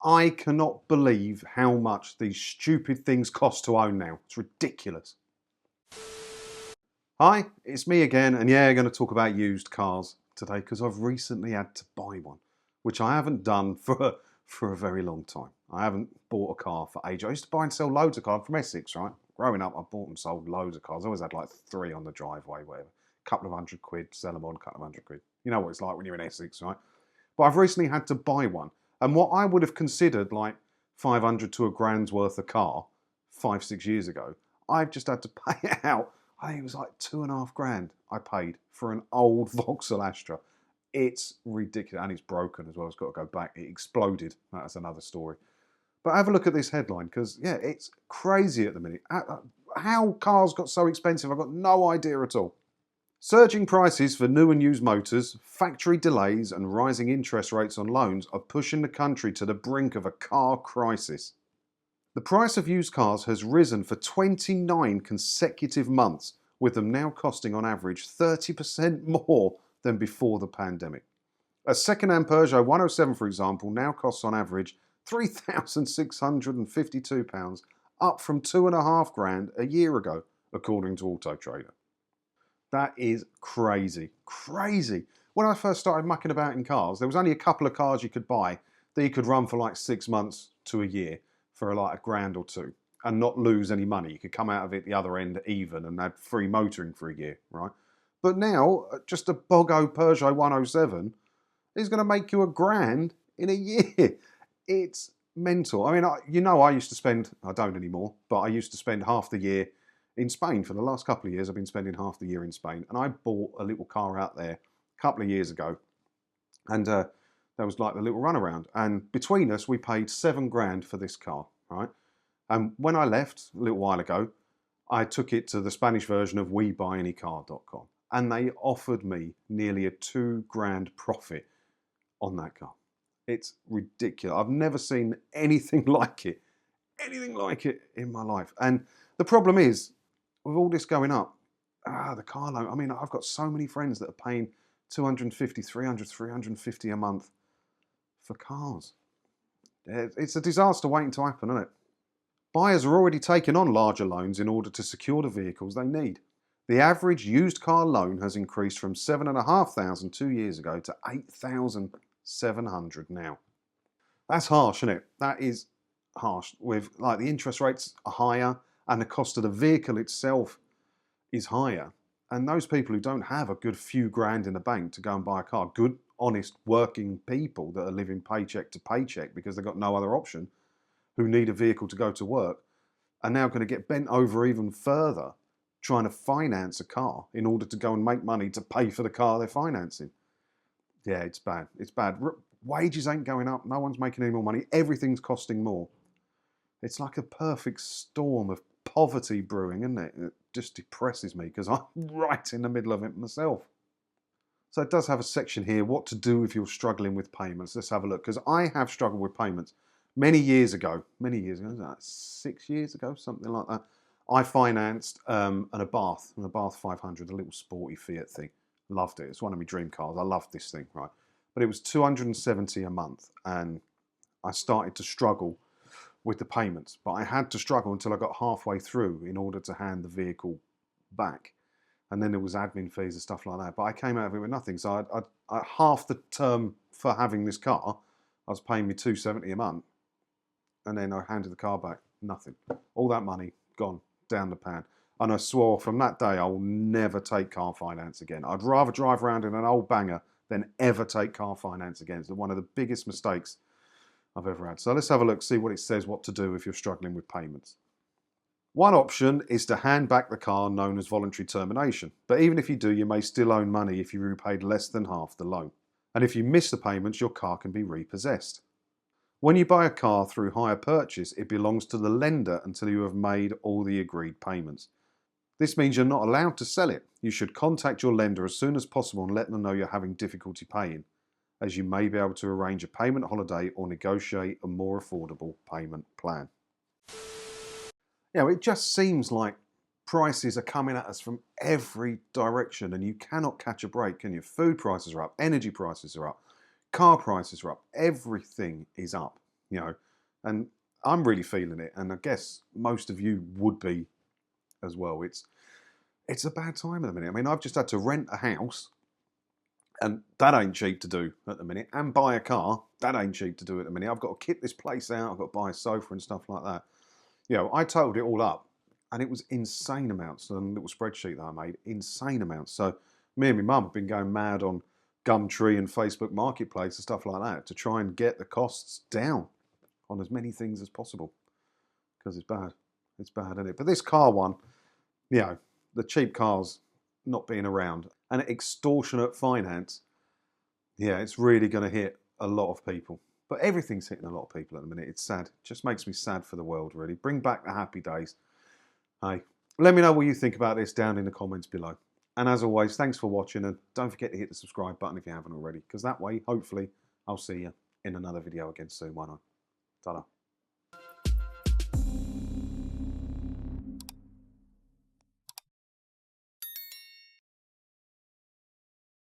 I cannot believe how much these stupid things cost to own now. It's ridiculous. Hi, it's me again, and yeah, I'm going to talk about used cars today because I've recently had to buy one, which I haven't done for a very long time. I haven't bought a car for ages. I used to buy and sell loads of cars from Essex, right? Growing up, I bought and sold loads of cars. I always had like 3 on the driveway, whatever. Couple of £100, sell them on, couple of £100. You know what it's like when you're in Essex, right? But I've recently had to buy one. And what I would have considered like 500 to a grand's worth of car 5-6 years ago, I've just had to pay it out. I think it was like 2.5 grand I paid for an old Vauxhall Astra. It's ridiculous, and it's broken as well. It's got to go back. It exploded. That's another story. But have a look at this headline because, yeah, it's crazy at the minute. How cars got so expensive, I've got no idea at all. Surging prices for new and used motors, factory delays and rising interest rates on loans are pushing the country to the brink of a car crisis. The price of used cars has risen for 29 consecutive months, with them now costing on average 30% more than before the pandemic. A second-hand Peugeot 107, for example, now costs on average £3,652, up from 2.5 grand a year ago, according to Auto Trader. That is crazy, crazy. When I first started mucking about in cars, there was only a couple of cars you could buy that you could run for like 6 months to a year for like £1 or 2 and not lose any money. You could come out of it the other end even and had free motoring for a year, right? But now, just a Bogo Peugeot 107 is going to make you £1 grand in a year. It's mental. I mean, I used to spend, I don't anymore, but I used to spend half the year in Spain. For the last couple of years, I've been spending half the year in Spain. And I bought a little car out there a couple of years ago. And there was like the little runaround. And between us, we paid £7 grand for this car, right? And when I left a little while ago, I took it to the Spanish version of WeBuyAnyCar.com. And they offered me nearly a £2 grand profit on that car. It's ridiculous. I've never seen anything like it in my life. And the problem is, with all this going up, the car loan, I mean, I've got so many friends that are paying 250, 300, 350 a month for cars. It's a disaster waiting to happen, isn't it? Buyers are already taking on larger loans in order to secure the vehicles they need. The average used car loan has increased from £7,500 2 years ago to £8,700 now. That's harsh, isn't it? That is harsh. With like the interest rates are higher and the cost of the vehicle itself is higher. And those people who don't have a good few grand in the bank to go and buy a car, good, honest, working people that are living paycheck to paycheck because they've got no other option, who need a vehicle to go to work, are now going to get bent over even further trying to finance a car in order to go and make money to pay for the car they're financing. Yeah, it's bad. It's bad. Wages ain't going up. No one's making any more money. Everything's costing more. It's like a perfect storm of poverty brewing, isn't it? It just depresses me because I'm right in the middle of it myself. So it does have a section here, what to do if you're struggling with payments. Let's have a look, because I have struggled with payments. Many years ago, like 6 years ago, something like that, I financed an Abarth 500, a little sporty Fiat thing. Loved it. It's one of my dream cars. I loved this thing, right? But it was $270 a month, and I started to struggle with the payments. But I had to struggle until I got halfway through in order to hand the vehicle back. And then there was admin fees and stuff like that. But I came out of it with nothing. So I half the term for having this car, I was paying me $270 a month. And then I handed the car back. Nothing. All that money gone down the pan. And I swore from that day I will never take car finance again. I'd rather drive around in an old banger than ever take car finance again. It's one of the biggest mistakes I've ever had. So let's have a look, see what it says, what to do if you're struggling with payments. One option is to hand back the car, known as voluntary termination. But even if you do, you may still owe money if you repaid less than half the loan. And if you miss the payments, your car can be repossessed. When you buy a car through hire purchase, it belongs to the lender until you have made all the agreed payments. This means you're not allowed to sell it. You should contact your lender as soon as possible and let them know you're having difficulty paying, as you may be able to arrange a payment holiday or negotiate a more affordable payment plan. It just seems like prices are coming at us from every direction and you cannot catch a break, can you? Food prices are up, energy prices are up, car prices are up, everything is up. you know, and I'm really feeling it, and I guess most of you would be as well. It's a bad time at the minute. I mean, I've just had to rent a house, and that ain't cheap to do at the minute, and buy a car, that ain't cheap to do at the minute. I've got to kit this place out, I've got to buy a sofa and stuff like that. You know, I totaled it all up, and it was insane amounts on a little spreadsheet that I made, insane amounts. So me and my mum have been going mad on Gumtree and Facebook Marketplace and stuff like that to try and get the costs down on as many things as possible, because it's bad. It's bad, isn't it? But this car one, you know, the cheap cars not being around and extortionate finance, yeah, it's really going to hit a lot of people. But everything's hitting a lot of people at the minute. It's sad. It just makes me sad for the world, really. Bring back the happy days. Hey, let me know what you think about this down in the comments below. And as always, thanks for watching, and don't forget to hit the subscribe button if you haven't already, because that way, hopefully, I'll see you in another video again soon. Why not? Ta-da.